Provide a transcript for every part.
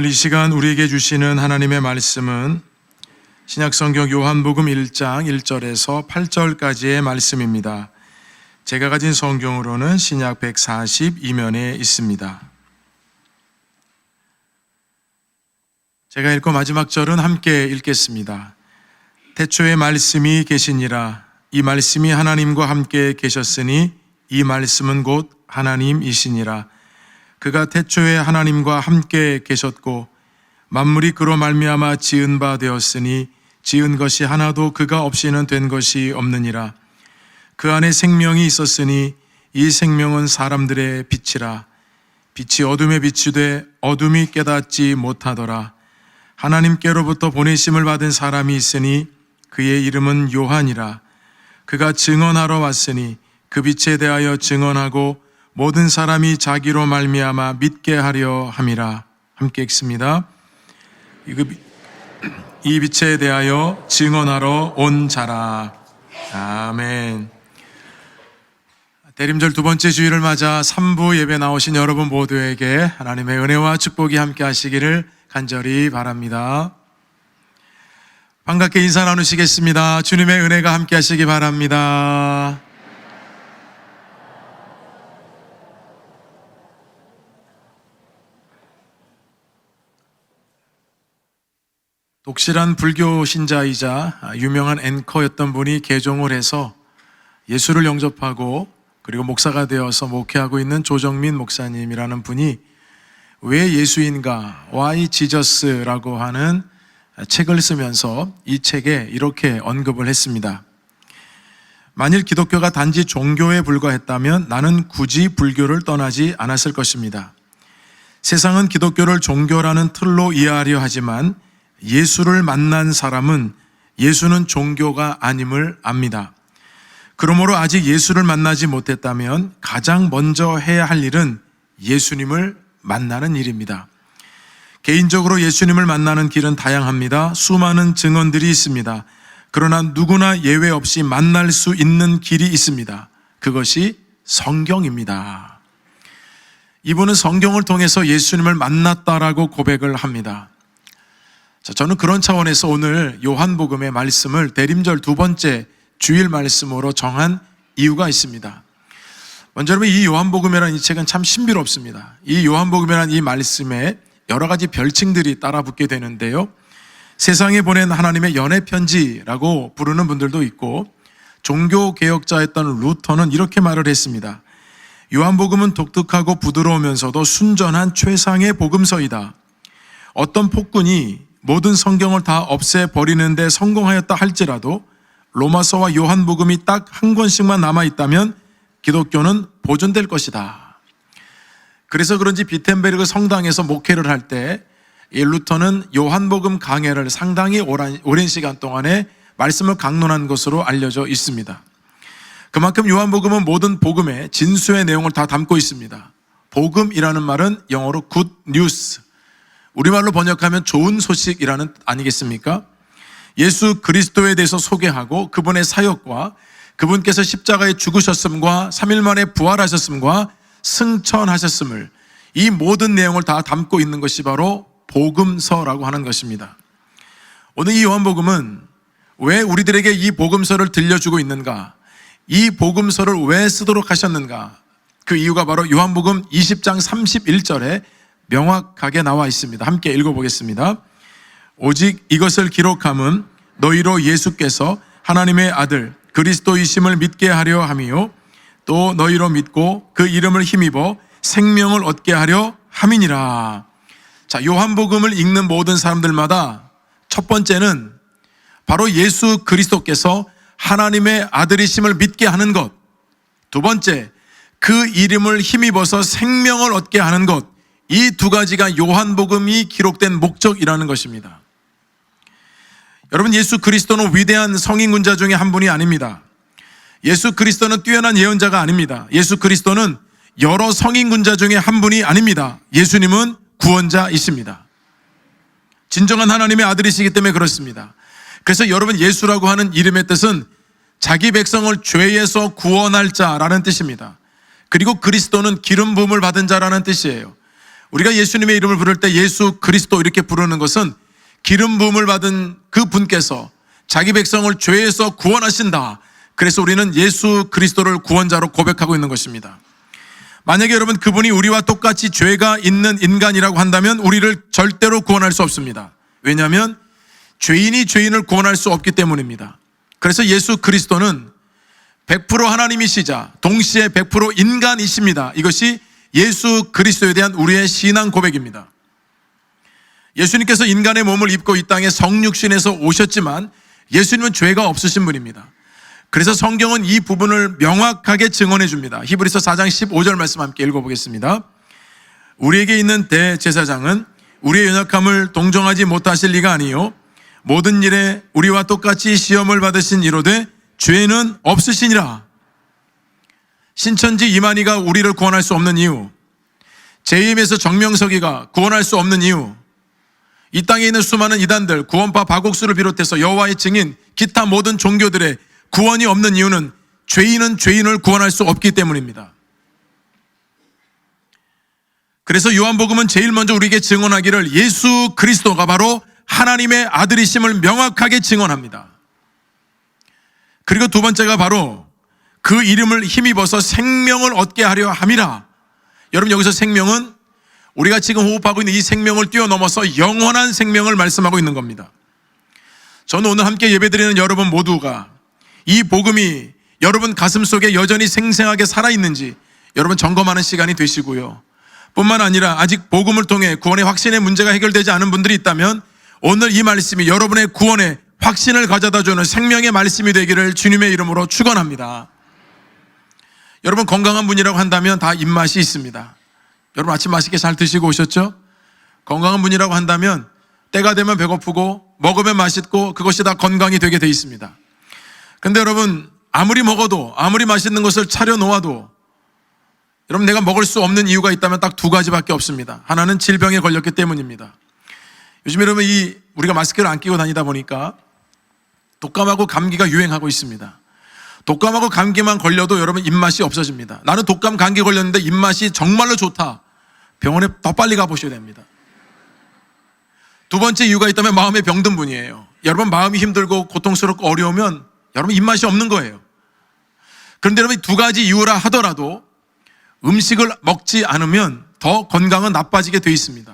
오늘 이 시간 우리에게 주시는 하나님의 말씀은 신약성경 요한복음 1장 1절에서 8절까지의 말씀입니다. 제가 가진 성경으로는 신약 142면에 있습니다. 제가 읽고 마지막 절은 함께 읽겠습니다. 태초에 말씀이 계시니라. 이 말씀이 하나님과 함께 계셨으니 이 말씀은 곧 하나님이시니라. 그가 태초에 하나님과 함께 계셨고 만물이 그로 말미암아 지은 바 되었으니 지은 것이 하나도 그가 없이는 된 것이 없느니라. 그 안에 생명이 있었으니 이 생명은 사람들의 빛이라. 빛이 어둠에 비추되 어둠이 깨닫지 못하더라. 하나님께로부터 보내심을 받은 사람이 있으니 그의 이름은 요한이라. 그가 증언하러 왔으니 그 빛에 대하여 증언하고 모든 사람이 자기로 말미암아 믿게 하려 함이라. 함께 읽습니다. 이 빛에 대하여 증언하러 온 자라. 아멘. 대림절 두 번째 주일을 맞아 3부 예배 나오신 여러분 모두에게 하나님의 은혜와 축복이 함께 하시기를 간절히 바랍니다. 반갑게 인사 나누시겠습니다. 주님의 은혜가 함께 하시기 바랍니다. 독실한 불교 신자이자 유명한 앵커였던 분이 개종을 해서 예수를 영접하고 그리고 목사가 되어서 목회하고 있는 조정민 목사님이라는 분이 왜 예수인가? Why Jesus라고 하는 책을 쓰면서 이 책에 이렇게 언급을 했습니다. 만일 기독교가 단지 종교에 불과했다면 나는 굳이 불교를 떠나지 않았을 것입니다. 세상은 기독교를 종교라는 틀로 이해하려 하지만 예수를 만난 사람은 예수는 종교가 아님을 압니다. 그러므로 아직 예수를 만나지 못했다면 가장 먼저 해야 할 일은 예수님을 만나는 일입니다. 개인적으로 예수님을 만나는 길은 다양합니다. 수많은 증언들이 있습니다. 그러나 누구나 예외 없이 만날 수 있는 길이 있습니다. 그것이 성경입니다. 이분은 성경을 통해서 예수님을 만났다라고 고백을 합니다. 저는 그런 차원에서 오늘 요한복음의 말씀을 대림절 두 번째 주일 말씀으로 정한 이유가 있습니다. 먼저 여러분, 이 요한복음이라는 이 책은 참 신비롭습니다. 이 요한복음이라는 이 말씀에 여러 가지 별칭들이 따라붙게 되는데요. 세상에 보낸 하나님의 연애편지라고 부르는 분들도 있고, 종교개혁자였던 루터는 이렇게 말을 했습니다. 요한복음은 독특하고 부드러우면서도 순전한 최상의 복음서이다. 어떤 폭군이 모든 성경을 다 없애버리는 데 성공하였다 할지라도 로마서와 요한복음이 딱 한 권씩만 남아있다면 기독교는 보존될 것이다. 그래서 그런지 비텐베르그 성당에서 목회를 할 때 이 루터는 요한복음 강해를 상당히 오랜 시간 동안에 말씀을 강론한 것으로 알려져 있습니다. 그만큼 요한복음은 모든 복음의 진수의 내용을 다 담고 있습니다. 복음이라는 말은 영어로 good news, 우리말로 번역하면 좋은 소식이라는 뜻 아니겠습니까? 예수 그리스도에 대해서 소개하고 그분의 사역과 그분께서 십자가에 죽으셨음과 3일 만에 부활하셨음과 승천하셨음을, 이 모든 내용을 다 담고 있는 것이 바로 복음서라고 하는 것입니다. 오늘 이 요한복음은 왜 우리들에게 이 복음서를 들려주고 있는가? 이 복음서를 왜 쓰도록 하셨는가? 그 이유가 바로 요한복음 20장 31절에 명확하게 나와 있습니다. 함께 읽어보겠습니다. 오직 이것을 기록함은 너희로 예수께서 하나님의 아들 그리스도이심을 믿게 하려 함이요 또 너희로 믿고 그 이름을 힘입어 생명을 얻게 하려 함이니라. 자, 요한복음을 읽는 모든 사람들마다 첫 번째는 바로 예수 그리스도께서 하나님의 아들이심을 믿게 하는 것, 두 번째 그 이름을 힘입어서 생명을 얻게 하는 것, 이 두 가지가 요한복음이 기록된 목적이라는 것입니다. 여러분, 예수 그리스도는 위대한 성인군자 중에 한 분이 아닙니다. 예수 그리스도는 뛰어난 예언자가 아닙니다. 예수 그리스도는 여러 성인군자 중에 한 분이 아닙니다. 예수님은 구원자이십니다. 진정한 하나님의 아들이시기 때문에 그렇습니다. 그래서 여러분, 예수라고 하는 이름의 뜻은 자기 백성을 죄에서 구원할 자라는 뜻입니다. 그리고 그리스도는 기름 부음을 받은 자라는 뜻이에요. 우리가 예수님의 이름을 부를 때 예수 그리스도 이렇게 부르는 것은 기름 부음을 받은 그 분께서 자기 백성을 죄에서 구원하신다. 그래서 우리는 예수 그리스도를 구원자로 고백하고 있는 것입니다. 만약에 여러분 그분이 우리와 똑같이 죄가 있는 인간이라고 한다면 우리를 절대로 구원할 수 없습니다. 왜냐하면 죄인이 죄인을 구원할 수 없기 때문입니다. 그래서 예수 그리스도는 100% 하나님이시자 동시에 100% 인간이십니다. 이것이 예수 그리스도에 대한 우리의 신앙 고백입니다. 예수님께서 인간의 몸을 입고 이 땅에 성육신에서 오셨지만 예수님은 죄가 없으신 분입니다. 그래서 성경은 이 부분을 명확하게 증언해 줍니다. 히브리서 4장 15절 말씀 함께 읽어보겠습니다. 우리에게 있는 대제사장은 우리의 연약함을 동정하지 못하실 리가 아니요 모든 일에 우리와 똑같이 시험을 받으신 이로되 죄는 없으시니라. 신천지 이만희가 우리를 구원할 수 없는 이유, 재임에서 정명석이가 구원할 수 없는 이유, 이 땅에 있는 수많은 이단들, 구원파 바곡수를 비롯해서 여호와의 증인, 기타 모든 종교들의 구원이 없는 이유는 죄인은 죄인을 구원할 수 없기 때문입니다. 그래서 요한복음은 제일 먼저 우리에게 증언하기를 예수 그리스도가 바로 하나님의 아들이심을 명확하게 증언합니다. 그리고 두 번째가 바로 그 이름을 힘입어서 생명을 얻게 하려 함이라. 여러분 여기서 생명은 우리가 지금 호흡하고 있는 이 생명을 뛰어넘어서 영원한 생명을 말씀하고 있는 겁니다. 저는 오늘 함께 예배드리는 여러분 모두가 이 복음이 여러분 가슴 속에 여전히 생생하게 살아있는지 여러분 점검하는 시간이 되시고요. 뿐만 아니라 아직 복음을 통해 구원의 확신의 문제가 해결되지 않은 분들이 있다면 오늘 이 말씀이 여러분의 구원의 확신을 가져다주는 생명의 말씀이 되기를 주님의 이름으로 축원합니다. 여러분 건강한 분이라고 한다면 다 입맛이 있습니다. 여러분 아침 맛있게 잘 드시고 오셨죠? 건강한 분이라고 한다면 때가 되면 배고프고 먹으면 맛있고 그것이 다 건강이 되게 돼 있습니다. 근데 여러분 아무리 먹어도 아무리 맛있는 것을 차려 놓아도 여러분 내가 먹을 수 없는 이유가 있다면 딱 두 가지밖에 없습니다. 하나는 질병에 걸렸기 때문입니다. 요즘 여러분 우리가 마스크를 안 끼고 다니다 보니까 독감하고 감기가 유행하고 있습니다. 독감하고 감기만 걸려도 여러분 입맛이 없어집니다. 나는 독감 감기 걸렸는데 입맛이 정말로 좋다. 병원에 더 빨리 가보셔야 됩니다. 두 번째 이유가 있다면 마음에 병든 분이에요. 여러분 마음이 힘들고 고통스럽고 어려우면 여러분 입맛이 없는 거예요. 그런데 여러분 두 가지 이유라 하더라도 음식을 먹지 않으면 더 건강은 나빠지게 돼 있습니다.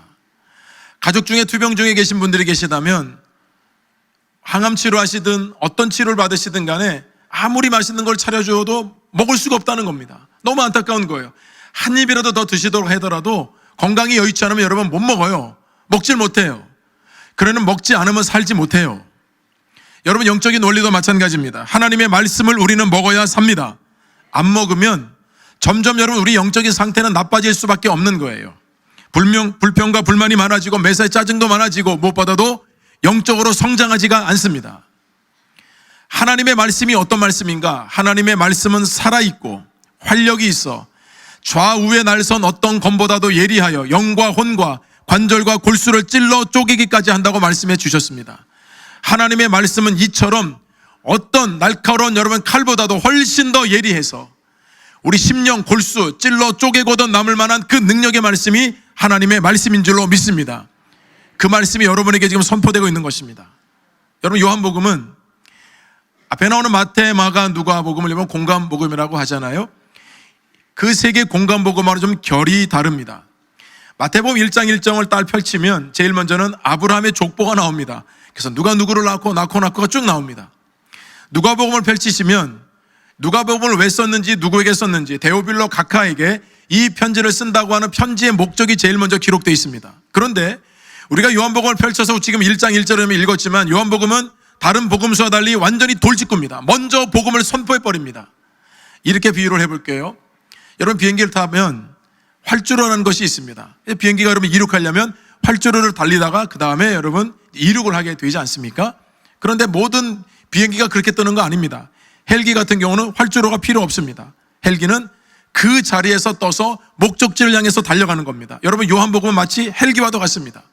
가족 중에 투병 중에 계신 분들이 계시다면 항암 치료하시든 어떤 치료를 받으시든 간에 아무리 맛있는 걸 차려줘도 먹을 수가 없다는 겁니다. 너무 안타까운 거예요. 한 입이라도 더 드시도록 하더라도 건강이 여의치 않으면 여러분 못 먹어요. 먹질 못해요. 그러면 먹지 않으면 살지 못해요. 여러분 영적인 원리도 마찬가지입니다. 하나님의 말씀을 우리는 먹어야 삽니다. 안 먹으면 점점 여러분 우리 영적인 상태는 나빠질 수밖에 없는 거예요. 불평과 불만이 많아지고 매사에 짜증도 많아지고 무엇보다도 영적으로 성장하지가 않습니다. 하나님의 말씀이 어떤 말씀인가? 하나님의 말씀은 살아있고 활력이 있어 좌우에 날선 어떤 검보다도 예리하여 영과 혼과 관절과 골수를 찔러 쪼개기까지 한다고 말씀해 주셨습니다. 하나님의 말씀은 이처럼 어떤 날카로운 여러분 칼보다도 훨씬 더 예리해서 우리 심령 골수 찔러 쪼개고도 남을 만한 그 능력의 말씀이 하나님의 말씀인 줄로 믿습니다. 그 말씀이 여러분에게 지금 선포되고 있는 것입니다. 여러분 요한복음은 앞에 나오는 마태, 마가, 누가복음을 보면 공감복음이라고 하잖아요. 그 세 개 공감복음하고 좀 결이 다릅니다. 마태복음 1장 1장을 딱 펼치면 제일 먼저는 아브라함의 족보가 나옵니다. 그래서 누가 누구를 낳고가 쭉 나옵니다. 누가복음을 펼치시면 누가복음을 왜 썼는지 누구에게 썼는지 데오빌로 각하에게 이 편지를 쓴다고 하는 편지의 목적이 제일 먼저 기록되어 있습니다. 그런데 우리가 요한복음을 펼쳐서 지금 1장 1절을 읽었지만 요한복음은 다른 복음서와 달리 완전히 돌직구입니다. 먼저 복음을 선포해버립니다. 이렇게 비유를 해볼게요. 여러분 비행기를 타면 활주로라는 것이 있습니다. 비행기가 여러분 이륙하려면 활주로를 달리다가 그 다음에 여러분 이륙을 하게 되지 않습니까? 그런데 모든 비행기가 그렇게 뜨는 거 아닙니다. 헬기 같은 경우는 활주로가 필요 없습니다. 헬기는 그 자리에서 떠서 목적지를 향해서 달려가는 겁니다. 여러분 요한복음은 마치 헬기와도 같습니다.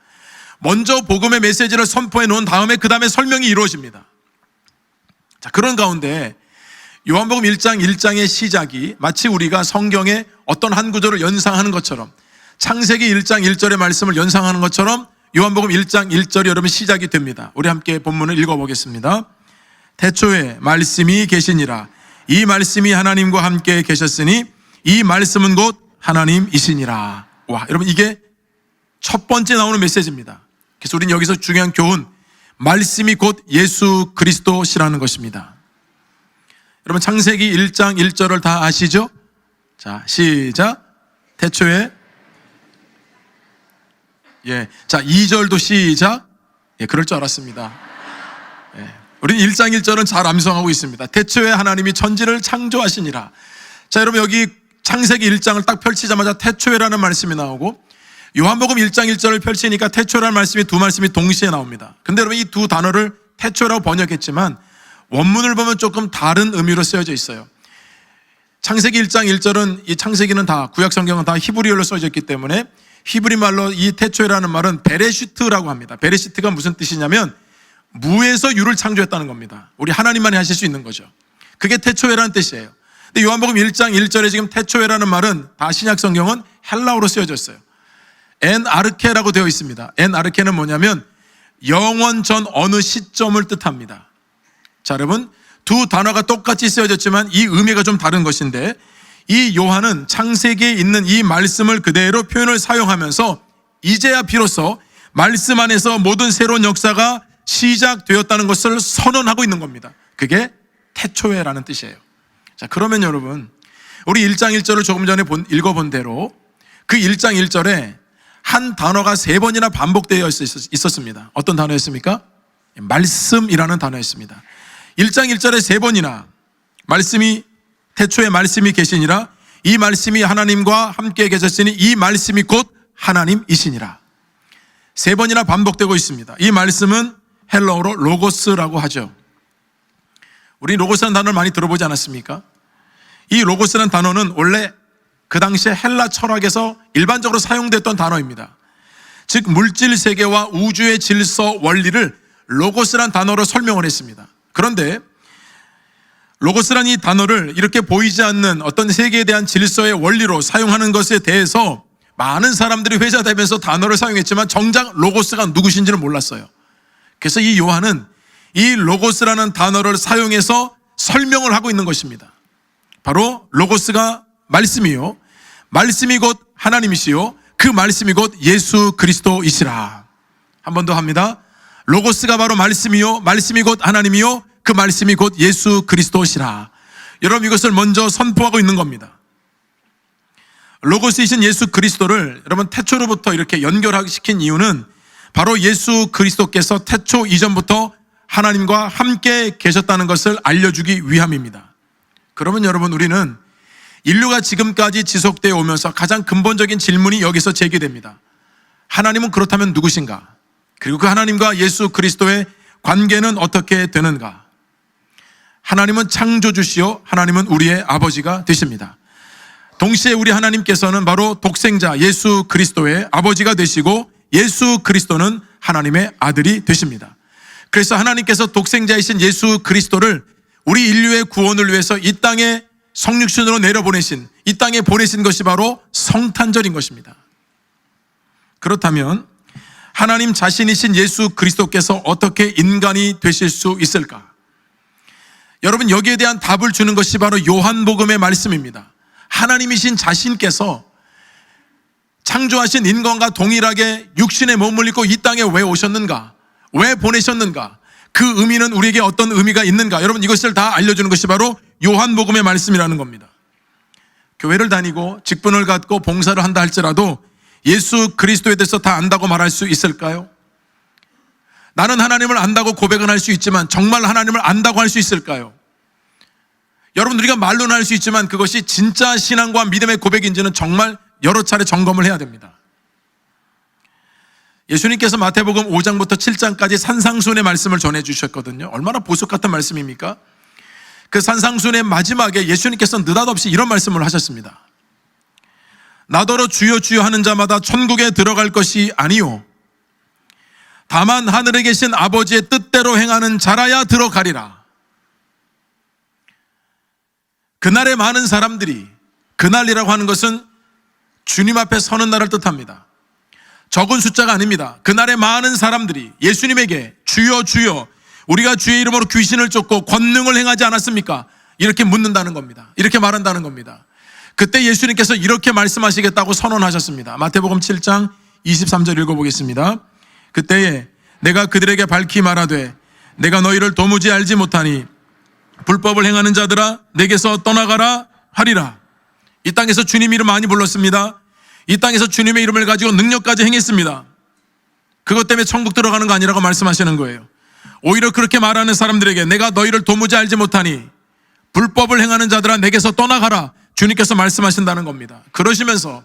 먼저 복음의 메시지를 선포해 놓은 다음에 그 다음에 설명이 이루어집니다. 자, 그런 가운데 요한복음 1장 1장의 시작이 마치 우리가 성경의 어떤 한 구절을 연상하는 것처럼 창세기 1장 1절의 말씀을 연상하는 것처럼 요한복음 1장 1절이 여러분 시작이 됩니다. 우리 함께 본문을 읽어보겠습니다. 태초에 말씀이 계시니라. 이 말씀이 하나님과 함께 계셨으니 이 말씀은 곧 하나님이시니라. 와, 여러분 이게 첫 번째 나오는 메시지입니다. 그래서 우리는 여기서 중요한 교훈, 말씀이 곧 예수 그리스도시라는 것입니다. 여러분 창세기 1장 1절을 다 아시죠? 자, 시작. 태초에 자 2절도 시작. 그럴 줄 알았습니다. 우리는 1장 1절은 잘 암송하고 있습니다. 태초에 하나님이 천지를 창조하시니라. 자, 여러분 여기 창세기 1장을 딱 펼치자마자 태초에라는 말씀이 나오고 요한복음 1장 1절을 펼치니까 태초라는 말씀이 두 말씀이 동시에 나옵니다. 근데 여러분 이 두 단어를 태초라고 번역했지만 원문을 보면 조금 다른 의미로 쓰여져 있어요. 창세기 1장 1절은 이 창세기는 다 구약 성경은 다 히브리어로 써져 있기 때문에 히브리 말로 이 태초에라는 말은 베레시트라고 합니다. 베레시트가 무슨 뜻이냐면 무에서 유를 창조했다는 겁니다. 우리 하나님만이 하실 수 있는 거죠. 그게 태초에라는 뜻이에요. 근데 요한복음 1장 1절에 지금 태초에라는 말은 다 신약 성경은 헬라어로 쓰여졌어요. 엔 아르케라고 되어 있습니다. 엔 아르케는 뭐냐면 영원 전 어느 시점을 뜻합니다. 자, 여러분 두 단어가 똑같이 쓰여졌지만 이 의미가 좀 다른 것인데 이 요한은 창세기에 있는 이 말씀을 그대로 표현을 사용하면서 이제야 비로소 말씀 안에서 모든 새로운 역사가 시작되었다는 것을 선언하고 있는 겁니다. 그게 태초에라는 뜻이에요. 자, 그러면 여러분 우리 1장 1절을 조금 전에 읽어본 대로 그 1장 1절에 한 단어가 3번이나 반복되어 있었습니다. 어떤 단어였습니까? 말씀이라는 단어였습니다. 1장 1절에 3번이나 말씀이 태초에 말씀이 계시니라. 이 말씀이 하나님과 함께 계셨으니 이 말씀이 곧 하나님이시니라. 3번이나 반복되고 있습니다. 이 말씀은 헬라어로 로고스라고 하죠. 우리 로고스라는 단어를 많이 들어보지 않았습니까? 이 로고스라는 단어는 원래 그 당시에 헬라 철학에서 일반적으로 사용됐던 단어입니다. 즉 물질 세계와 우주의 질서 원리를 로고스라는 단어로 설명을 했습니다. 그런데 로고스라는 이 단어를 이렇게 보이지 않는 어떤 세계에 대한 질서의 원리로 사용하는 것에 대해서 많은 사람들이 회자되면서 단어를 사용했지만 정작 로고스가 누구신지는 몰랐어요. 그래서 이 요한은 이 로고스라는 단어를 사용해서 설명을 하고 있는 것입니다. 바로 로고스가 말씀이요, 말씀이 곧 하나님이시요, 그 말씀이 곧 예수 그리스도이시라. 한 번 더 합니다. 로고스가 바로 말씀이요, 말씀이 곧 하나님이요, 그 말씀이 곧 예수 그리스도시라. 여러분 이것을 먼저 선포하고 있는 겁니다. 로고스이신 예수 그리스도를 여러분 태초로부터 이렇게 연결시킨 이유는 바로 예수 그리스도께서 태초 이전부터 하나님과 함께 계셨다는 것을 알려주기 위함입니다. 그러면 여러분 우리는 인류가 지금까지 지속되어 오면서 가장 근본적인 질문이 여기서 제기됩니다. 하나님은 그렇다면 누구신가? 그리고 그 하나님과 예수 그리스도의 관계는 어떻게 되는가? 하나님은 창조주시요, 하나님은 우리의 아버지가 되십니다. 동시에 우리 하나님께서는 바로 독생자 예수 그리스도의 아버지가 되시고 예수 그리스도는 하나님의 아들이 되십니다. 그래서 하나님께서 독생자이신 예수 그리스도를 우리 인류의 구원을 위해서 이 땅에 성육신으로 내려보내신, 이 땅에 보내신 것이 바로 성탄절인 것입니다. 그렇다면 하나님 자신이신 예수 그리스도께서 어떻게 인간이 되실 수 있을까? 여러분 여기에 대한 답을 주는 것이 바로 요한복음의 말씀입니다. 하나님이신 자신께서 창조하신 인간과 동일하게 육신의 몸을 입고 이 땅에 왜 오셨는가? 왜 보내셨는가? 그 의미는 우리에게 어떤 의미가 있는가? 여러분 이것을 다 알려주는 것이 바로 요한복음의 말씀이라는 겁니다. 교회를 다니고 직분을 갖고 봉사를 한다 할지라도 예수 그리스도에 대해서 다 안다고 말할 수 있을까요? 나는 하나님을 안다고 고백은 할 수 있지만 정말 하나님을 안다고 할 수 있을까요? 여러분 우리가 말로는 할 수 있지만 그것이 진짜 신앙과 믿음의 고백인지는 정말 여러 차례 점검을 해야 됩니다. 예수님께서 마태복음 5장부터 7장까지 산상순의 말씀을 전해주셨거든요. 얼마나 보석 같은 말씀입니까? 그 산상순의 마지막에 예수님께서 느닷없이 이런 말씀을 하셨습니다. 나더러 주여 주여 하는 자마다 천국에 들어갈 것이 아니요 다만 하늘에 계신 아버지의 뜻대로 행하는 자라야 들어가리라. 그날에 많은 사람들이, 그날이라고 하는 것은 주님 앞에 서는 날을 뜻합니다. 적은 숫자가 아닙니다. 그날에 많은 사람들이 예수님에게 주여 주여 우리가 주의 이름으로 귀신을 쫓고 권능을 행하지 않았습니까? 이렇게 묻는다는 겁니다. 이렇게 말한다는 겁니다. 그때 예수님께서 이렇게 말씀하시겠다고 선언하셨습니다. 마태복음 7장 23절 읽어보겠습니다. 그때에 내가 그들에게 밝히 말하되 내가 너희를 도무지 알지 못하니 불법을 행하는 자들아 내게서 떠나가라 하리라. 이 땅에서 주님 이름 많이 불렀습니다. 이 땅에서 주님의 이름을 가지고 능력까지 행했습니다. 그것 때문에 천국 들어가는 거 아니라고 말씀하시는 거예요. 오히려 그렇게 말하는 사람들에게 내가 너희를 도무지 알지 못하니 불법을 행하는 자들아 내게서 떠나가라. 주님께서 말씀하신다는 겁니다. 그러시면서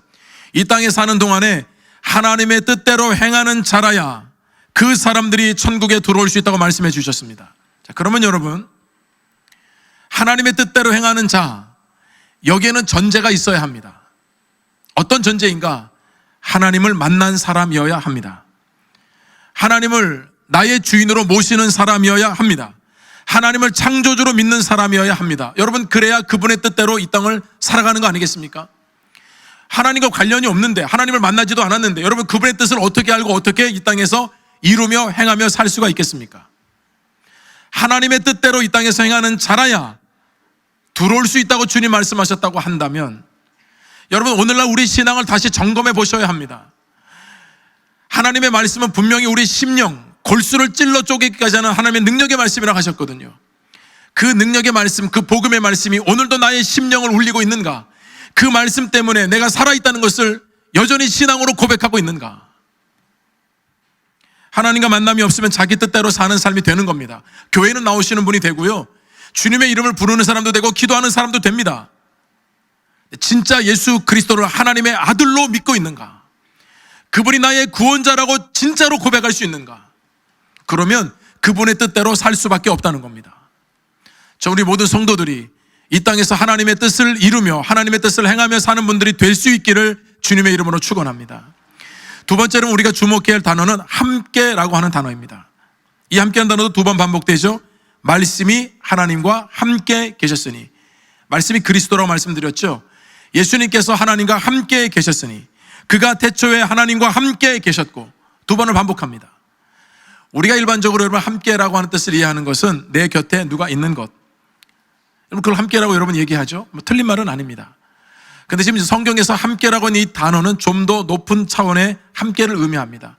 이 땅에 사는 동안에 하나님의 뜻대로 행하는 자라야 그 사람들이 천국에 들어올 수 있다고 말씀해 주셨습니다. 자, 그러면 여러분, 하나님의 뜻대로 행하는 자, 여기에는 전제가 있어야 합니다. 어떤 전제인가? 하나님을 만난 사람이어야 합니다. 하나님을 나의 주인으로 모시는 사람이어야 합니다. 하나님을 창조주로 믿는 사람이어야 합니다. 여러분, 그래야 그분의 뜻대로 이 땅을 살아가는 거 아니겠습니까? 하나님과 관련이 없는데, 하나님을 만나지도 않았는데 여러분 그분의 뜻을 어떻게 알고 어떻게 이 땅에서 이루며 행하며 살 수가 있겠습니까? 하나님의 뜻대로 이 땅에서 행하는 자라야 들어올 수 있다고 주님 말씀하셨다고 한다면, 여러분 오늘날 우리 신앙을 다시 점검해 보셔야 합니다. 하나님의 말씀은 분명히 우리 심령, 골수를 찔러 쪼개기까지 하는 하나님의 능력의 말씀이라고 하셨거든요. 그 능력의 말씀, 그 복음의 말씀이 오늘도 나의 심령을 울리고 있는가? 그 말씀 때문에 내가 살아있다는 것을 여전히 신앙으로 고백하고 있는가? 하나님과 만남이 없으면 자기 뜻대로 사는 삶이 되는 겁니다. 교회는 나오시는 분이 되고요, 주님의 이름을 부르는 사람도 되고 기도하는 사람도 됩니다. 진짜 예수 그리스도를 하나님의 아들로 믿고 있는가? 그분이 나의 구원자라고 진짜로 고백할 수 있는가? 그러면 그분의 뜻대로 살 수밖에 없다는 겁니다. 우리 모든 성도들이 이 땅에서 하나님의 뜻을 이루며 하나님의 뜻을 행하며 사는 분들이 될 수 있기를 주님의 이름으로 축원합니다. 두 번째로 우리가 주목해야 할 단어는 함께라고 하는 단어입니다. 이 함께라는 단어도 두 번 반복되죠. 말씀이 하나님과 함께 계셨으니, 말씀이 그리스도라고 말씀드렸죠. 예수님께서 하나님과 함께 계셨으니, 그가 태초에 하나님과 함께 계셨고, 두 번을 반복합니다. 우리가 일반적으로 여러분 함께라고 하는 뜻을 이해하는 것은 내 곁에 누가 있는 것, 여러분 그걸 함께라고 여러분 얘기하죠. 틀린 말은 아닙니다. 근데 지금 성경에서 함께라고 하는 이 단어는 좀 더 높은 차원의 함께를 의미합니다.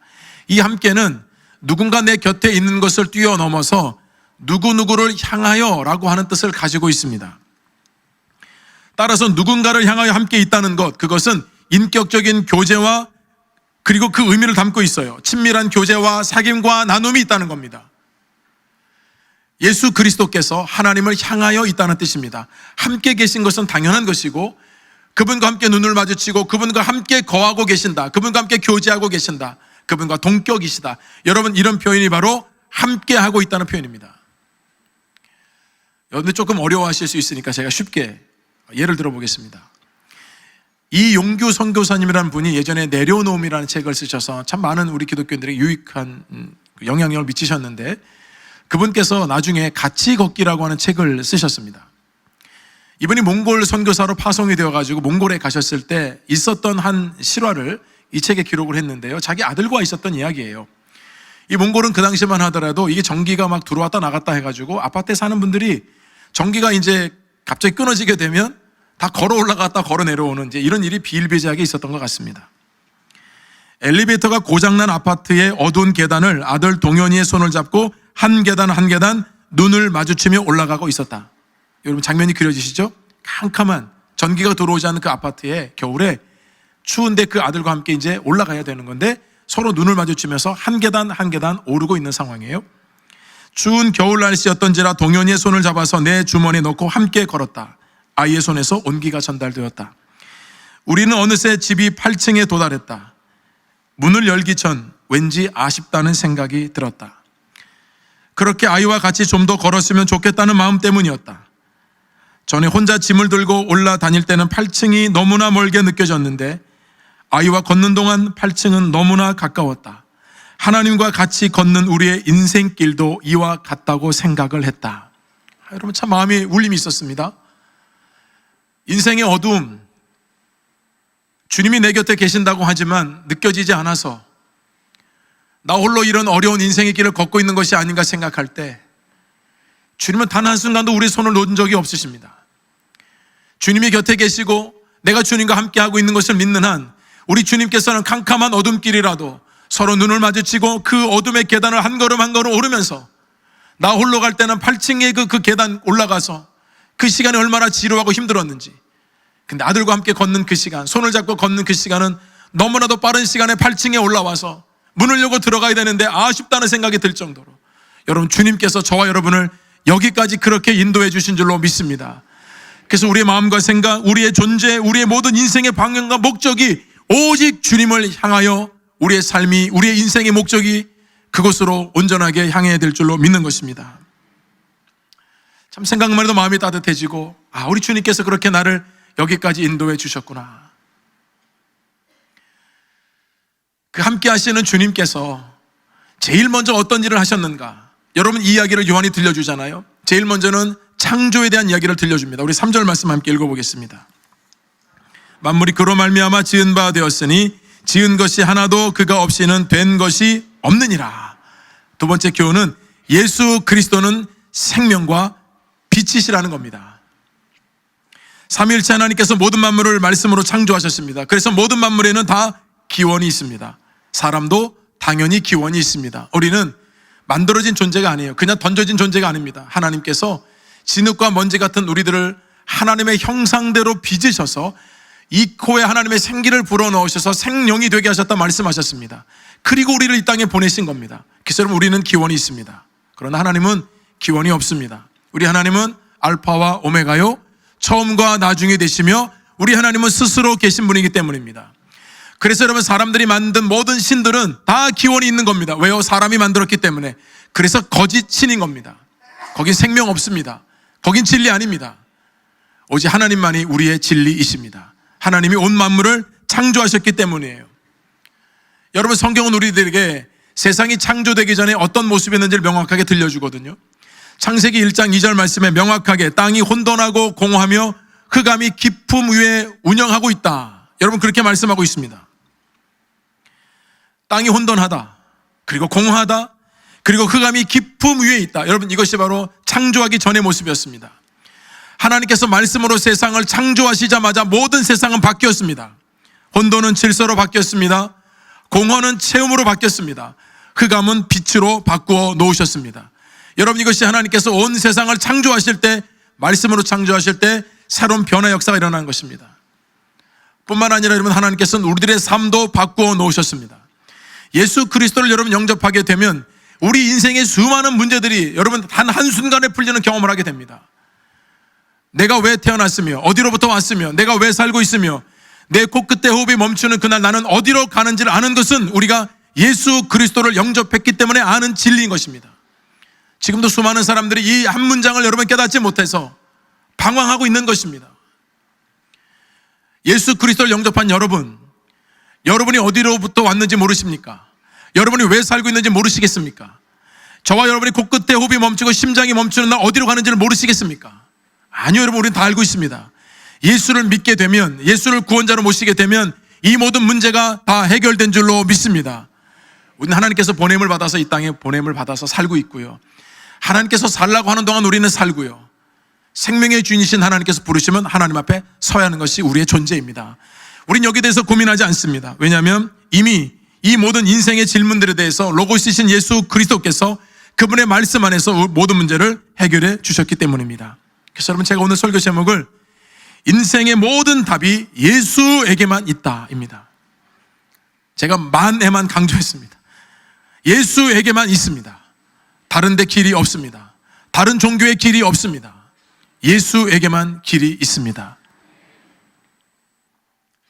이 함께는 누군가 내 곁에 있는 것을 뛰어넘어서 누구누구를 향하여 라고 하는 뜻을 가지고 있습니다. 따라서 누군가를 향하여 함께 있다는 것, 그것은 인격적인 교제와 그리고 그 의미를 담고 있어요. 친밀한 교제와 사귐과 나눔이 있다는 겁니다. 예수 그리스도께서 하나님을 향하여 있다는 뜻입니다. 함께 계신 것은 당연한 것이고, 그분과 함께 눈을 마주치고 그분과 함께 거하고 계신다, 그분과 함께 교제하고 계신다, 그분과 동격이시다, 여러분 이런 표현이 바로 함께 하고 있다는 표현입니다. 여러분들 조금 어려워하실 수 있으니까 제가 쉽게 예를 들어보겠습니다. 이용규 선교사님이라는 분이 예전에 내려놓음이라는 책을 쓰셔서 참 많은 우리 기독교인들에게 유익한 영향력을 미치셨는데, 그분께서 나중에 같이 걷기라고 하는 책을 쓰셨습니다. 이분이 몽골 선교사로 파송이 되어가지고 몽골에 가셨을 때 있었던 한 실화를 이 책에 기록을 했는데요, 자기 아들과 있었던 이야기예요. 이 몽골은 그 당시만 하더라도 이게 전기가 막 들어왔다 나갔다 해가지고 아파트에 사는 분들이 전기가 이제 갑자기 끊어지게 되면 다 걸어 올라갔다 걸어 내려오는 이제 이런 일이 비일비재하게 있었던 것 같습니다. 엘리베이터가 고장난 아파트의 어두운 계단을 아들 동현이의 손을 잡고 한 계단 한 계단 눈을 마주치며 올라가고 있었다. 여러분 장면이 그려지시죠? 캄캄한 전기가 들어오지 않는 그 아파트에 겨울에 추운데 그 아들과 함께 이제 올라가야 되는 건데 서로 눈을 마주치면서 한 계단 한 계단 오르고 있는 상황이에요. 추운 겨울 날씨였던지라 동현이의 손을 잡아서 내 주머니에 넣고 함께 걸었다. 아이의 손에서 온기가 전달되었다. 우리는 어느새 집이 8층에 도달했다. 문을 열기 전 왠지 아쉽다는 생각이 들었다. 그렇게 아이와 같이 좀 더 걸었으면 좋겠다는 마음 때문이었다. 전에 혼자 짐을 들고 올라다닐 때는 8층이 너무나 멀게 느껴졌는데 아이와 걷는 동안 8층은 너무나 가까웠다. 하나님과 같이 걷는 우리의 인생길도 이와 같다고 생각을 했다. 여러분 참 마음에 울림이 있었습니다. 인생의 어두움, 주님이 내 곁에 계신다고 하지만 느껴지지 않아서 나 홀로 이런 어려운 인생의 길을 걷고 있는 것이 아닌가 생각할 때 주님은 단 한순간도 우리의 손을 놓은 적이 없으십니다. 주님이 곁에 계시고 내가 주님과 함께하고 있는 것을 믿는 한 우리 주님께서는 캄캄한 어둠길이라도 서로 눈을 마주치고 그 어둠의 계단을 한 걸음 한 걸음 오르면서 나 홀로 갈 때는 8층의 그 계단 올라가서 그 시간이 얼마나 지루하고 힘들었는지, 근데 아들과 함께 걷는 그 시간, 손을 잡고 걷는 그 시간은 너무나도 빠른 시간에 8층에 올라와서 문을 열고 들어가야 되는데 아쉽다는 생각이 들 정도로 여러분, 주님께서 저와 여러분을 여기까지 그렇게 인도해 주신 줄로 믿습니다. 그래서 우리의 마음과 생각, 우리의 존재, 우리의 모든 인생의 방향과 목적이 오직 주님을 향하여 우리의 삶이, 우리의 인생의 목적이 그곳으로 온전하게 향해야 될 줄로 믿는 것입니다. 참 생각만 해도 마음이 따뜻해지고, 우리 주님께서 그렇게 나를 여기까지 인도해 주셨구나. 그 함께 하시는 주님께서 제일 먼저 어떤 일을 하셨는가? 여러분, 이 이야기를 요한이 들려주잖아요. 제일 먼저는 창조에 대한 이야기를 들려줍니다. 우리 3절 말씀 함께 읽어보겠습니다. 만물이 그로 말미암아 지은 바 되었으니 지은 것이 하나도 그가 없이는 된 것이 없느니라. 두 번째 교훈은 예수 그리스도는 생명과 빛이시라는 겁니다. 삼위일체 하나님께서 모든 만물을 말씀으로 창조하셨습니다. 그래서 모든 만물에는 다 기원이 있습니다. 사람도 당연히 기원이 있습니다. 우리는 만들어진 존재가 아니에요. 그냥 던져진 존재가 아닙니다. 하나님께서 진흙과 먼지 같은 우리들을 하나님의 형상대로 빚으셔서 이 코에 하나님의 생기를 불어넣으셔서 생명이 되게 하셨다 말씀하셨습니다. 그리고 우리를 이 땅에 보내신 겁니다. 그래서 여러분, 우리는 기원이 있습니다. 그러나 하나님은 기원이 없습니다. 우리 하나님은 알파와 오메가요, 처음과 나중이 되시며 우리 하나님은 스스로 계신 분이기 때문입니다. 그래서 여러분, 사람들이 만든 모든 신들은 다 기원이 있는 겁니다. 왜요? 사람이 만들었기 때문에. 그래서 거짓 신인 겁니다. 거긴 생명 없습니다. 거긴 진리 아닙니다. 오직 하나님만이 우리의 진리이십니다. 하나님이 온 만물을 창조하셨기 때문이에요. 여러분, 성경은 우리들에게 세상이 창조되기 전에 어떤 모습이었는지를 명확하게 들려주거든요. 창세기 1장 2절 말씀에 명확하게 땅이 혼돈하고 공허하며 흑암이 깊음 위에 운영하고 있다. 여러분, 그렇게 말씀하고 있습니다. 땅이 혼돈하다, 그리고 공허하다, 그리고 흑암이 깊음 위에 있다. 여러분, 이것이 바로 창조하기 전의 모습이었습니다. 하나님께서 말씀으로 세상을 창조하시자마자 모든 세상은 바뀌었습니다. 혼돈은 질서로 바뀌었습니다. 공허는 체험으로 바뀌었습니다. 흑암은 빛으로 바꾸어 놓으셨습니다. 여러분, 이것이 하나님께서 온 세상을 창조하실 때, 말씀으로 창조하실 때 새로운 변화 역사가 일어나는 것입니다. 뿐만 아니라 여러분, 하나님께서는 우리들의 삶도 바꾸어 놓으셨습니다. 예수 그리스도를 여러분 영접하게 되면 우리 인생의 수많은 문제들이 여러분 단 한순간에 풀리는 경험을 하게 됩니다. 내가 왜 태어났으며, 어디로부터 왔으며, 내가 왜 살고 있으며, 내 코끝에 호흡이 멈추는 그날 나는 어디로 가는지를 아는 것은 우리가 예수 그리스도를 영접했기 때문에 아는 진리인 것입니다. 지금도 수많은 사람들이 이 한 문장을 여러분 깨닫지 못해서 방황하고 있는 것입니다. 예수 그리스도를 영접한 여러분, 여러분이 어디로부터 왔는지 모르십니까? 여러분이 왜 살고 있는지 모르시겠습니까? 저와 여러분이 코끝에 호흡이 멈추고 심장이 멈추는 날 어디로 가는지를 모르시겠습니까? 아니요, 여러분, 우리는 다 알고 있습니다. 예수를 믿게 되면, 예수를 구원자로 모시게 되면 이 모든 문제가 다 해결된 줄로 믿습니다. 우리는 하나님께서 보냄을 받아서 이 땅에 보냄을 받아서 살고 있고요. 하나님께서 살라고 하는 동안 우리는 살고요. 생명의 주인이신 하나님께서 부르시면 하나님 앞에 서야 하는 것이 우리의 존재입니다. 우린 여기에 대해서 고민하지 않습니다. 왜냐하면 이미 이 모든 인생의 질문들에 대해서 로고스이신 예수 그리스도께서 그분의 말씀 안에서 모든 문제를 해결해 주셨기 때문입니다. 그래서 여러분, 제가 오늘 설교 제목을 인생의 모든 답이 예수에게만 있다입니다. 제가 만에만 강조했습니다. 예수에게만 있습니다. 다른 데 길이 없습니다. 다른 종교의 길이 없습니다. 예수에게만 길이 있습니다.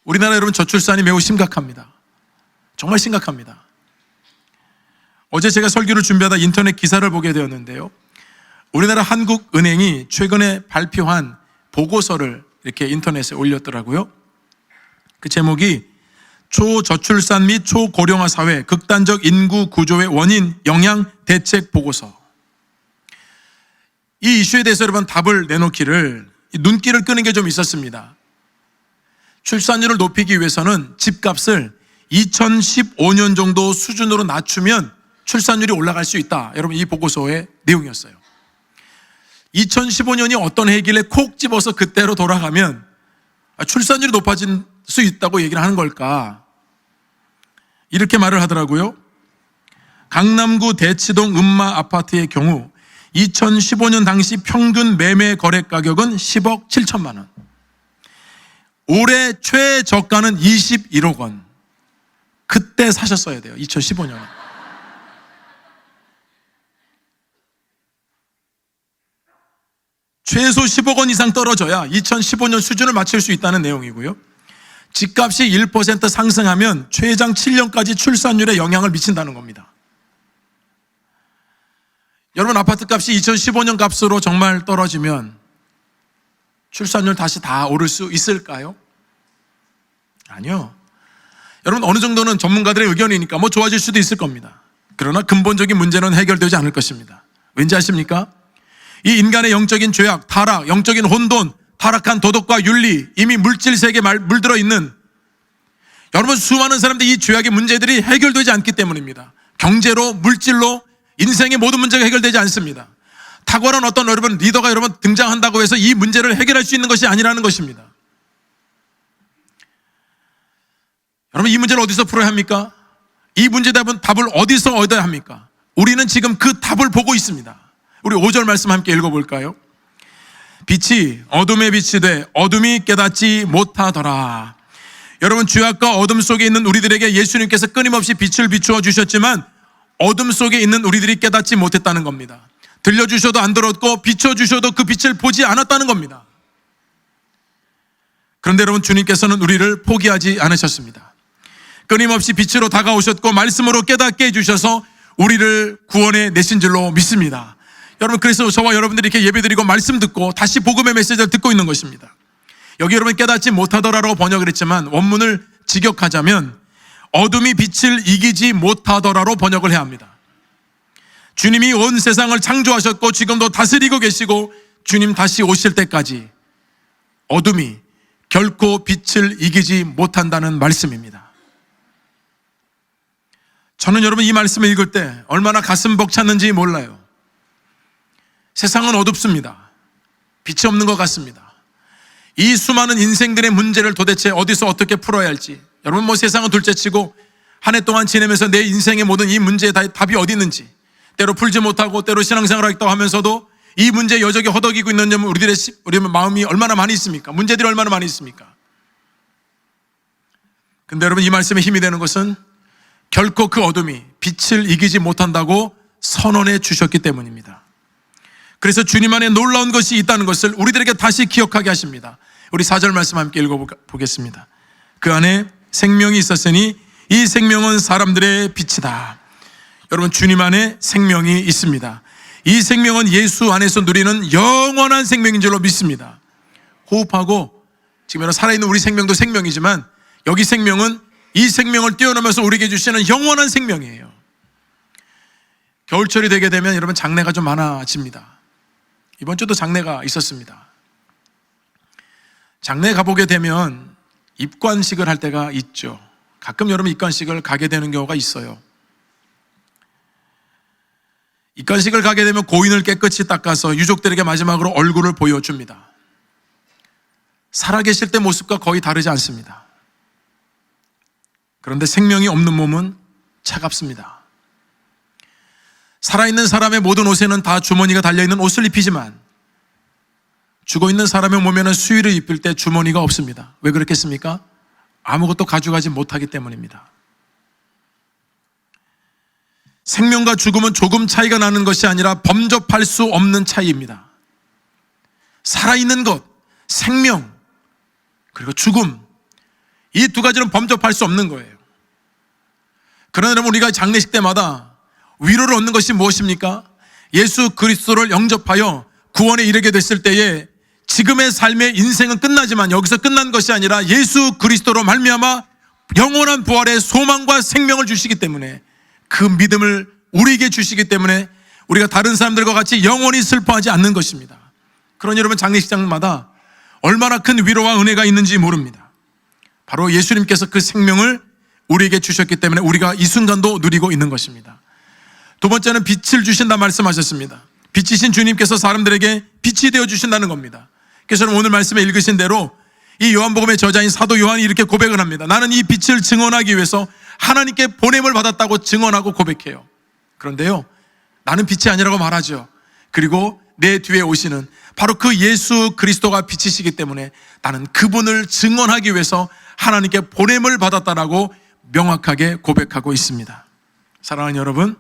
우리나라 여러분, 저출산이 매우 심각합니다. 정말 심각합니다. 어제 제가 설교를 준비하다 인터넷 기사를 보게 되었는데요. 우리나라 한국은행이 최근에 발표한 보고서를 이렇게 인터넷에 올렸더라고요. 그 제목이 초저출산 및 초고령화 사회 극단적 인구 구조의 원인 영향 대책 보고서. 이 이슈에 대해서 여러분 답을 내놓기를 눈길을 끄는 게 좀 있었습니다. 출산율을 높이기 위해서는 집값을 2015년 정도 수준으로 낮추면 출산율이 올라갈 수 있다. 여러분, 이 보고서의 내용이었어요. 2015년이 어떤 해길래 콕 집어서 그때로 돌아가면 출산율이 높아질 수 있다고 얘기를 하는 걸까? 이렇게 말을 하더라고요. 강남구 대치동 음마 아파트의 경우 2015년 당시 평균 매매 거래 가격은 10억 7천만 원. 올해 최저가는 21억 원. 그때 사셨어야 돼요. 2015년에. 최소 10억 원 이상 떨어져야 2015년 수준을 맞출 수 있다는 내용이고요. 집값이 1% 상승하면 최장 7년까지 출산율에 영향을 미친다는 겁니다. 여러분, 아파트 값이 2015년 값으로 정말 떨어지면 출산율 다시 다 오를 수 있을까요? 아니요. 여러분, 어느 정도는 전문가들의 의견이니까 뭐 좋아질 수도 있을 겁니다. 그러나 근본적인 문제는 해결되지 않을 것입니다. 왠지 아십니까? 이 인간의 영적인 죄악, 타락, 영적인 혼돈, 타락한 도덕과 윤리, 이미 물질 세계에 물들어 있는 여러분, 수많은 사람들이 이 죄악의 문제들이 해결되지 않기 때문입니다. 경제로, 물질로 인생의 모든 문제가 해결되지 않습니다. 탁월한 어떤 여러분 리더가 여러분 등장한다고 해서 이 문제를 해결할 수 있는 것이 아니라는 것입니다. 여러분, 이 문제를 어디서 풀어야 합니까? 이 문제 답을 어디서 얻어야 합니까? 우리는 지금 그 답을 보고 있습니다. 우리 5절 말씀 함께 읽어볼까요? 빛이 어둠에 빛이 돼 어둠이 깨닫지 못하더라. 여러분, 죄악과 어둠 속에 있는 우리들에게 예수님께서 끊임없이 빛을 비추어 주셨지만 어둠 속에 있는 우리들이 깨닫지 못했다는 겁니다. 들려주셔도 안 들었고 비춰주셔도 그 빛을 보지 않았다는 겁니다. 그런데 여러분, 주님께서는 우리를 포기하지 않으셨습니다. 끊임없이 빛으로 다가오셨고 말씀으로 깨닫게 해주셔서 우리를 구원해 내신 줄로 믿습니다. 여러분, 그래서 저와 여러분들이 이렇게 예배드리고 말씀 듣고 다시 복음의 메시지를 듣고 있는 것입니다. 여기 여러분 깨닫지 못하더라라고 번역을 했지만 원문을 직역하자면 어둠이 빛을 이기지 못하더라로 번역을 해야 합니다. 주님이 온 세상을 창조하셨고 지금도 다스리고 계시고 주님 다시 오실 때까지 어둠이 결코 빛을 이기지 못한다는 말씀입니다. 저는 여러분 이 말씀을 읽을 때 얼마나 가슴 벅찼는지 몰라요. 세상은 어둡습니다. 빛이 없는 것 같습니다. 이 수많은 인생들의 문제를 도대체 어디서 어떻게 풀어야 할지, 여러분 뭐 세상은 둘째치고 한 해 동안 지내면서 내 인생의 모든 이 문제의 답이 어디 있는지 때로 풀지 못하고 때로 신앙생활을 하겠다고 하면서도 이 문제에 여적이 허덕이고 있는 점은 우리의 마음이 얼마나 많이 있습니까? 문제들이 얼마나 많이 있습니까? 근데 여러분, 이 말씀에 힘이 되는 것은 결코 그 어둠이 빛을 이기지 못한다고 선언해 주셨기 때문입니다. 그래서 주님 안에 놀라운 것이 있다는 것을 우리들에게 다시 기억하게 하십니다. 우리 4절 말씀 함께 읽어보겠습니다. 그 안에 생명이 있었으니 이 생명은 사람들의 빛이다. 여러분, 주님 안에 생명이 있습니다. 이 생명은 예수 안에서 누리는 영원한 생명인 줄로 믿습니다. 호흡하고 지금 살아있는 우리 생명도 생명이지만 여기 생명은 이 생명을 뛰어넘어서 우리에게 주시는 영원한 생명이에요. 겨울철이 되게 되면 여러분 장례가 좀 많아집니다. 이번 주도 장례가 있었습니다. 장례에 가보게 되면 입관식을 할 때가 있죠. 가끔 여러분 입관식을 가게 되는 경우가 있어요. 입관식을 가게 되면 고인을 깨끗이 닦아서 유족들에게 마지막으로 얼굴을 보여줍니다. 살아계실 때 모습과 거의 다르지 않습니다. 그런데 생명이 없는 몸은 차갑습니다. 살아있는 사람의 모든 옷에는 다 주머니가 달려있는 옷을 입히지만 죽어있는 사람의 몸에는 수의를 입힐 때 주머니가 없습니다. 왜 그렇겠습니까? 아무것도 가져가지 못하기 때문입니다. 생명과 죽음은 조금 차이가 나는 것이 아니라 범접할 수 없는 차이입니다. 살아있는 것, 생명, 그리고 죽음, 이 두 가지는 범접할 수 없는 거예요. 그러나 여러분, 우리가 장례식 때마다 위로를 얻는 것이 무엇입니까? 예수 그리스도를 영접하여 구원에 이르게 됐을 때에 지금의 삶의 인생은 끝나지만 여기서 끝난 것이 아니라 예수 그리스도로 말미암아 영원한 부활의 소망과 생명을 주시기 때문에 그 믿음을 우리에게 주시기 때문에 우리가 다른 사람들과 같이 영원히 슬퍼하지 않는 것입니다. 그러니 여러분, 장례식장마다 얼마나 큰 위로와 은혜가 있는지 모릅니다. 바로 예수님께서 그 생명을 우리에게 주셨기 때문에 우리가 이 순간도 누리고 있는 것입니다. 두 번째는 빛을 주신다 말씀하셨습니다. 빛이신 주님께서 사람들에게 빛이 되어 주신다는 겁니다. 그래서 오늘 말씀에 읽으신 대로 이 요한복음의 저자인 사도 요한이 이렇게 고백을 합니다. 나는 이 빛을 증언하기 위해서 하나님께 보냄을 받았다고 증언하고 고백해요. 그런데요, 나는 빛이 아니라고 말하죠. 그리고 내 뒤에 오시는 바로 그 예수 그리스도가 빛이시기 때문에 나는 그분을 증언하기 위해서 하나님께 보냄을 받았다라고 명확하게 고백하고 있습니다. 사랑하는 여러분,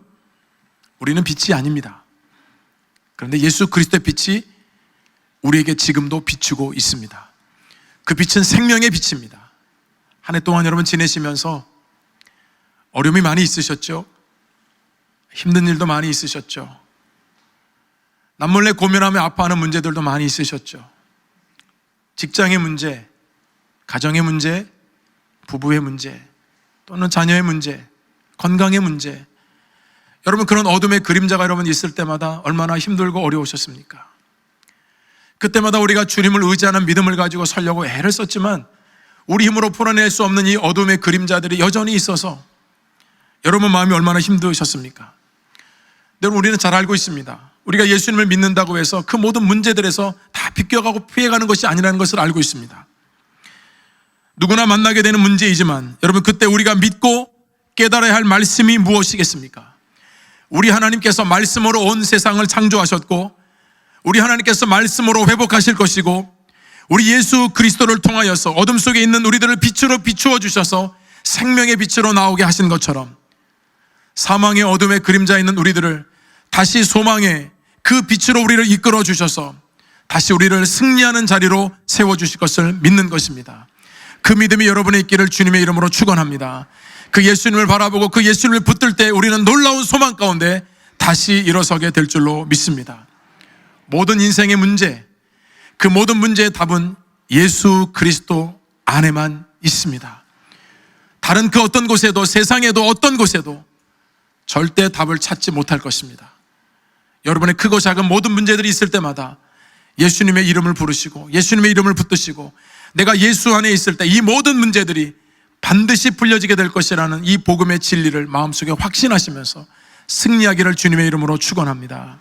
우리는 빛이 아닙니다. 그런데 예수 그리스도의 빛이 우리에게 지금도 비추고 있습니다. 그 빛은 생명의 빛입니다. 한 해 동안 여러분 지내시면서 어려움이 많이 있으셨죠? 힘든 일도 많이 있으셨죠? 남몰래 고민하며 아파하는 문제들도 많이 있으셨죠? 직장의 문제, 가정의 문제, 부부의 문제, 또는 자녀의 문제, 건강의 문제. 여러분, 그런 어둠의 그림자가 여러분 있을 때마다 얼마나 힘들고 어려우셨습니까? 그때마다 우리가 주님을 의지하는 믿음을 가지고 살려고 애를 썼지만 우리 힘으로 풀어낼 수 없는 이 어둠의 그림자들이 여전히 있어서 여러분 마음이 얼마나 힘드셨습니까? 여러분, 우리는 잘 알고 있습니다. 우리가 예수님을 믿는다고 해서 그 모든 문제들에서 다 비껴가고 피해가는 것이 아니라는 것을 알고 있습니다. 누구나 만나게 되는 문제이지만 여러분, 그때 우리가 믿고 깨달아야 할 말씀이 무엇이겠습니까? 우리 하나님께서 말씀으로 온 세상을 창조하셨고 우리 하나님께서 말씀으로 회복하실 것이고 우리 예수 그리스도를 통하여서 어둠 속에 있는 우리들을 빛으로 비추어 주셔서 생명의 빛으로 나오게 하신 것처럼 사망의 어둠의 그림자에 있는 우리들을 다시 소망의 그 빛으로 우리를 이끌어 주셔서 다시 우리를 승리하는 자리로 세워주실 것을 믿는 것입니다. 그 믿음이 여러분의 있기를 주님의 이름으로 축원합니다. 그 예수님을 바라보고 그 예수님을 붙들 때 우리는 놀라운 소망 가운데 다시 일어서게 될 줄로 믿습니다. 모든 인생의 문제, 그 모든 문제의 답은 예수 그리스도 안에만 있습니다. 다른 그 어떤 곳에도, 세상에도 어떤 곳에도 절대 답을 찾지 못할 것입니다. 여러분의 크고 작은 모든 문제들이 있을 때마다 예수님의 이름을 부르시고 예수님의 이름을 붙드시고 내가 예수 안에 있을 때 이 모든 문제들이 반드시 풀려지게 될 것이라는 이 복음의 진리를 마음속에 확신하시면서 승리하기를 주님의 이름으로 축원합니다.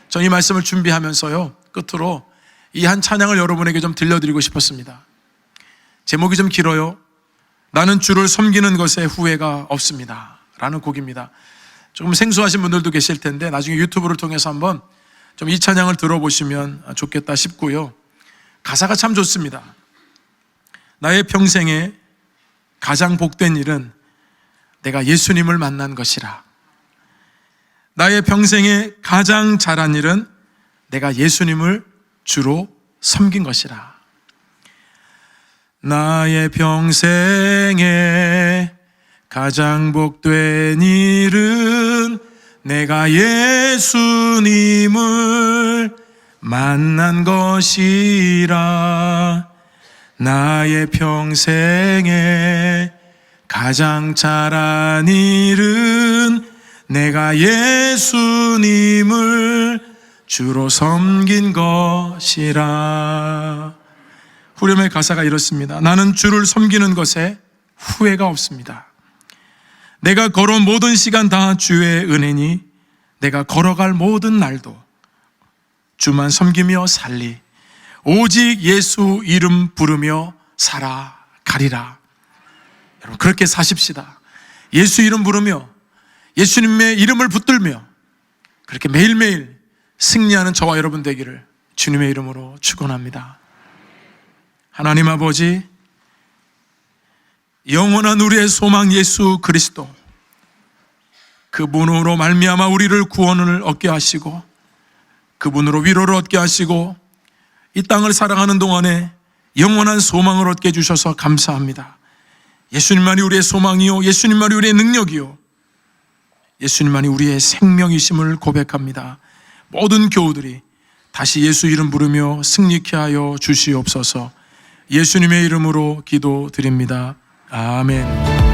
저 이 말씀을 준비하면서요, 끝으로 이 한 찬양을 여러분에게 좀 들려드리고 싶었습니다. 제목이 좀 길어요. 나는 주를 섬기는 것에 후회가 없습니다 라는 곡입니다. 조금 생소하신 분들도 계실 텐데 나중에 유튜브를 통해서 한번 좀 이 찬양을 들어보시면 좋겠다 싶고요. 가사가 참 좋습니다. 나의 평생에 가장 복된 일은 내가 예수님을 만난 것이라. 나의 평생에 가장 잘한 일은 내가 예수님을 주로 섬긴 것이라. 나의 평생에 가장 복된 일은 내가 예수님을 만난 것이라. 나의 평생에 가장 잘한 일은 내가 예수님을 주로 섬긴 것이라. 후렴의 가사가 이렇습니다. 나는 주를 섬기는 것에 후회가 없습니다. 내가 걸어온 모든 시간 다 주의 은혜니 내가 걸어갈 모든 날도 주만 섬기며 살리. 오직 예수 이름 부르며 살아가리라. 여러분, 그렇게 사십시다. 예수 이름 부르며 예수님의 이름을 붙들며 그렇게 매일매일 승리하는 저와 여러분 되기를 주님의 이름으로 축원합니다. 하나님 아버지, 영원한 우리의 소망 예수 그리스도, 그분으로 말미암아 우리를 구원을 얻게 하시고 그분으로 위로를 얻게 하시고 이 땅을 살아가는 동안에 영원한 소망을 얻게 해주셔서 감사합니다. 예수님만이 우리의 소망이요, 예수님만이 우리의 능력이요, 예수님만이 우리의 생명이심을 고백합니다. 모든 교우들이 다시 예수 이름 부르며 승리케 하여 주시옵소서. 예수님의 이름으로 기도드립니다. 아멘.